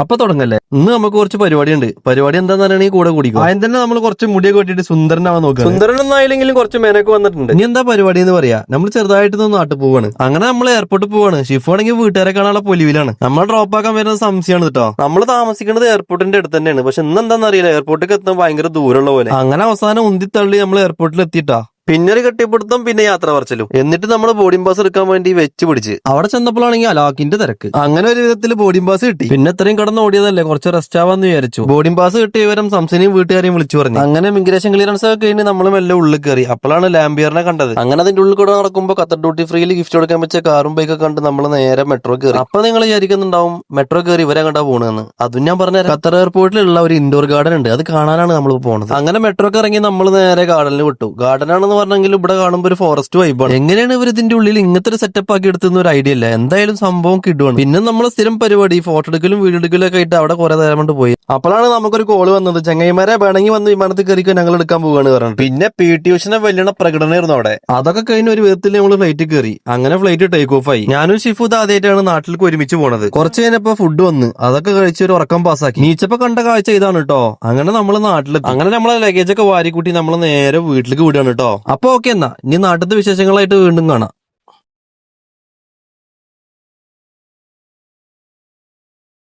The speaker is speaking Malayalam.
അപ്പൊ തുടങ്ങല്ലേ. ഇന്ന് നമുക്ക് കുറച്ച് പരിപാടി ഉണ്ട്. പരിപാടി എന്താന്ന് പറയുകയാണെങ്കിൽ കൂടെ കൂടിക്കും. ആദ്യം തന്നെ നമ്മൾ കുറച്ച് മുടിയൊക്കെ വെട്ടിട്ട് സുന്ദരനാവാൻ നോക്കുക. സുന്ദരനൊന്നും ആയില്ലെങ്കിലും കുറച്ച് മേനൊക്കെ വന്നിട്ടുണ്ട്. ഇനി എന്താ പരിപാടി എന്ന് പറയാ, നമ്മൾ ചെറുതായിട്ട് നാട്ടിൽ പോവാണ്. അങ്ങനെ നമ്മൾ എയർപോർട്ടിൽ പോവാണ്. ഷിഫു ആണെങ്കിൽ വീട്ടുകാരെ കാണാനുള്ള പൊലിവിലാണ്. നമ്മൾ ഡ്രോപ്പ് ആക്കാൻ വരുന്ന സംശയമാണ് കേട്ടോ. നമ്മൾ താമസിക്കുന്നത് എയർപോർട്ടിന്റെ അടുത്ത് തന്നെയാണ്. പക്ഷെ ഇന്ന് എന്താണെന്ന് അറിയില്ല, എയർപോർട്ടിലേക്ക് എത്താൻ ഭയങ്കര ദൂരമുള്ള പോലെ. അങ്ങനെ അവസാനം ഉന്തിത്തള്ളി നമ്മൾ എയർപോർട്ടിൽ എത്തിയിട്ടാ. പിന്നൊരു കെട്ടിപ്പിടുത്തം, പിന്നെ യാത്ര പറച്ചിലും. എന്നിട്ട് നമ്മൾ ബോർഡിംഗ് പാസ് എടുക്കാൻ വേണ്ടി വെച്ച് പിടിച്ച് അവിടെ ചെന്നപ്പോഴാണെങ്കിൽ അലാക്കിന്റെ തിരക്ക്. അങ്ങനെ ഒരു വിധത്തിൽ ബോർഡിംഗ് പാസ് കിട്ടി. പിന്നെ ഇത്രയും കടന്ന് ഓടിയതല്ലേ, കുറച്ച് റെസ്റ്റ് ആവാന്ന് വിചാരിച്ചു. ബോർഡിംഗ് പാസ് കിട്ടിയ വിവരം സംസനെയും വീട്ടുകാരെയും വിളിച്ചു പറഞ്ഞു. അങ്ങനെ ഇമിഗ്രേഷൻ ക്ലിയറൻസ് ഒക്കെ കഴിഞ്ഞ് നമ്മൾ മെല്ലെ ഉള്ളിൽ കയറി. അപ്പോഴാണ് ലാംബിയറിനെ കണ്ടത്. അങ്ങനെ അതിന്റെ ഉള്ളിൽ കൂടെ നടക്കുമ്പോൾ ഖത്തർ ഡ്യൂട്ടി ഫ്രീയിൽ ഗിഫ്റ്റ് കൊടുക്കാൻ വെച്ച കാറും ബൈക്കൊക്കെ കണ്ട് നമ്മൾ നേരെ മെട്രോ കയറി. അപ്പൊ നിങ്ങൾ വിചാരിക്കുന്നുണ്ടാവും മെട്രോ കയറി ഇവരെ കണ്ടാ പോണെന്ന്. അതും ഞാൻ പറഞ്ഞ ഖത്തർ എയർപോർട്ടിലുള്ള ഒരു ഇൻഡോർ ഗാർഡൻ ഉണ്ട്, അത് കാണാനാണ് നമ്മൾ പോകുന്നത്. അങ്ങനെ മെട്രോക്ക് ഇറങ്ങി നമ്മൾ നേരെ ഗാർഡനിൽ വിട്ടു. ഗാർഡനാണെന്ന് പറഞ്ഞെങ്കിലും ഇവിടെ കാണുമ്പോൾ ഒരു ഫോറസ്റ്റ് വൈബാണ്. എങ്ങനെയാണ് ഇവർ ഇതിന്റെ ഉള്ളിൽ ഇങ്ങനത്തെ ഒരു സെറ്റപ്പ് ആക്കി എടുത്തുന്ന ഒരു ഐഡിയ ഇല്ല. എന്തായാലും സംഭവം കിട്ടുവാണ്. പിന്നെ നമ്മൾ സ്ഥിരം പരിപാടി ഫോട്ടോ എടുക്കലും വീഡിയോ എടുക്കലും ഒക്കെ ആയിട്ട് അവിടെ കുറെ നേരം കൊണ്ട് പോയി. അപ്പോഴാണ് നമുക്കൊരു കോള് വന്നത്, ചങ്ങൈമാരെ വേണമെങ്കിൽ വന്ന് വിമാനത്തിൽ കയറിക്കോ, ഞങ്ങൾ എടുക്കാൻ പോവാണ് പറഞ്ഞു. പിന്നെ PT ഉഷനെ വലിയ പ്രകടനമായിരുന്നു അവിടെ. അതൊക്കെ കഴിഞ്ഞ ഒരു വിധത്തിൽ നമ്മൾ ഫ്ലൈറ്റ് കയറി. അങ്ങനെ ഫ്ലൈറ്റ് ടേക്ക് ഓഫ് ആയി. ഞാനും ഷിഫുദ് ആദ്യമായിട്ടാണ് നാട്ടിലേക്ക് ഒരുമിച്ച് പോണത്. കുറച്ച് കഴിഞ്ഞപ്പോ ഫുഡ് വന്ന് അതൊക്കെ കഴിച്ച് ഒരു ഉറക്കം പാസ്സാക്കി. നീച്ചപ്പോ കണ്ട കാഴ്ച ഇതാണ് കേട്ടോ. അങ്ങനെ നമ്മൾ നാട്ടിലെത്തി. അങ്ങനെ നമ്മളെ ലഗേജ് ഒക്കെ വാരിക്കൂട്ടി നമ്മൾ നേരെ വീട്ടിലേക്ക് വിടുകയാണ് കേട്ടോ. അപ്പൊ ഓക്കെ എന്നാ, ഇനി നാട്ടിലത്തെ വിശേഷങ്ങളായിട്ട് വീണ്ടും കാണാം.